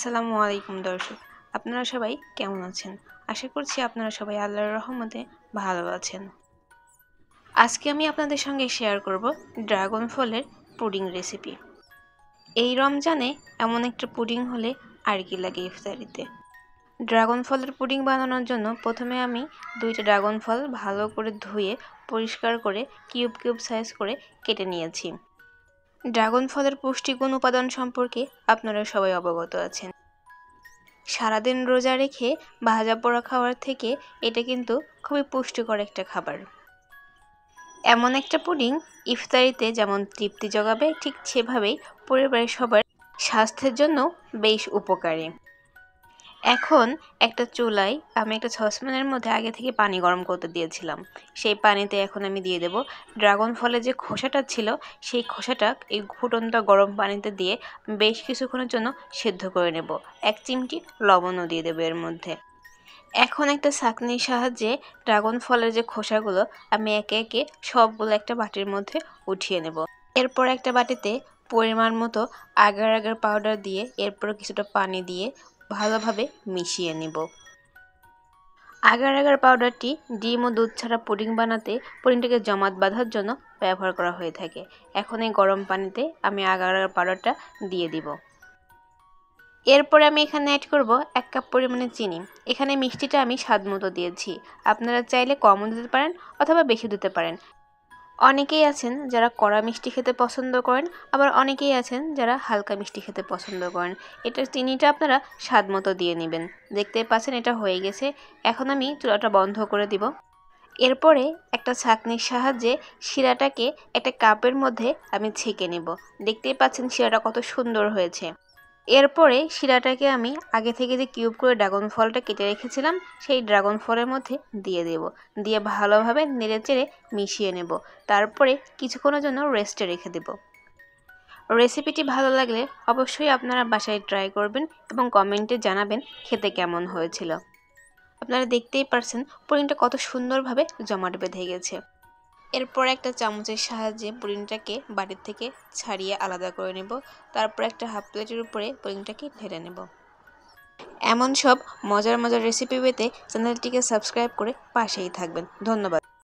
আসসালামু আলাইকুম দর্শক, আপনারা সবাই কেমন আছেন? আশা করছি আপনারা সবাই আল্লাহর রহমতে ভালো আছেন। আজকে আমি আপনাদের সঙ্গে শেয়ার করব ড্রাগন ফলের পুডিং রেসিপি। এই রমজানে এমন একটা পুডিং হলে আর কি লাগে ইফতারিতে। ড্রাগন ফলের পুডিং বানানোর জন্য প্রথমে আমি 2টা ড্রাগন ফল ভালো করে ধুয়ে পরিষ্কার করে কিউব কিউব সাইজ করে কেটে নিয়েছি। ড্রাগন ফলের পুষ্টিগুণ উপাদান সম্পর্কে আপনারা সবাই অবগত আছেন। সারাদিন রোজা রেখে ভাজা পোড়া খাওয়ার থেকে এটা কিন্তু খুবই পুষ্টিকর একটা খাবার। এমন একটা পুডিং ইফতারিতে যেমন তৃপ্তি জোগাবে, ঠিক সেভাবেই পরিবারের সবার স্বাস্থ্যের জন্য বেশ উপকারী। এখন একটা চুলায় আমি একটা সসপ্যানের মধ্যে আগে থেকে পানি গরম করতে দিয়েছিলাম। সেই পানিতে এখন আমি দিয়ে দেব ড্রাগন ফলের যে খোসাটা ছিল, সেই খোসাটা এই ফুটন্ত গরম পানিতে দিয়ে বেশ কিছুক্ষণের জন্য সেদ্ধ করে নেব। 1 চিমটি লবণও দিয়ে দেবো এর মধ্যে। এখন একটা ছাঁকনির সাহায্যে ড্রাগন ফলের যে খোসাগুলো আমি একে একে সবগুলো একটা বাটির মধ্যে উঠিয়ে নেব। এরপর একটা বাটিতে পরিমাণ মতো আগার আগার পাউডার দিয়ে এরপর কিছুটা পানি দিয়ে ভালোভাবে মিশিয়ে নিব। আগার আগার পাউডারটি ডিম ও দুধ ছাড়া পুডিং বানাতে পুডিংটাকে জমাট বাঁধার জন্য ব্যবহার করা হয়ে থাকে। এখন এই গরম পানিতে আমি আগার আগার পাউডারটা দিয়ে দিব। এরপরে আমি এখানে অ্যাড করব 1 কাপ পরিমাণে চিনি। এখানে মিষ্টিটা আমি স্বাদ মতো দিয়েছি, আপনারা চাইলে কমও দিতে পারেন অথবা বেশি দিতে পারেন। অনেকেই আছেন যারা কড়া মিষ্টি খেতে পছন্দ করেন, আবার অনেকেই আছেন যারা হালকা মিষ্টি খেতে পছন্দ করেন। এটা চিনিটা আপনারা স্বাদ মতো দিয়ে নেবেন। দেখতেই পাচ্ছেন এটা হয়ে গেছে। এখন আমি চুলাটা বন্ধ করে দিব। এরপরে একটা ছাঁকনির সাহায্যে শিরাটাকে একটা কাপের মধ্যে আমি ছেঁকে নেব। দেখতেই পাচ্ছেন শিরাটা কত সুন্দর হয়েছে। এরপরে শিরাটাকে আমি আগে থেকে যে কিউব করে ড্রাগন ফলটা কেটে রেখেছিলাম সেই ড্রাগন ফলের মধ্যে দিয়ে দেব। দিয়ে ভালোভাবে নেড়েচেড়ে মিশিয়ে নেব। তারপরে কিছুক্ষণের জন্য রেস্টে রেখে দেব। রেসিপিটি ভালো লাগলে অবশ্যই আপনারা বাসায় ট্রাই করবেন এবং কমেন্টে জানাবেন খেতে কেমন হয়েছিল। আপনারা দেখতেই পারছেন পুডিংটা কত সুন্দরভাবে জমাট বেঁধে গেছে। এরপর একটা চামচের সাহায্যে পুডিংটাকে বাটির থেকে ছাড়িয়ে আলাদা করে নেব। তারপর একটা হাফ প্লেটের উপরে পুডিংটাকে ঢেলে নেব। এমন সব মজার মজার রেসিপি পেতে চ্যানেলটিকে সাবস্ক্রাইব করে পাশেই থাকবেন। ধন্যবাদ।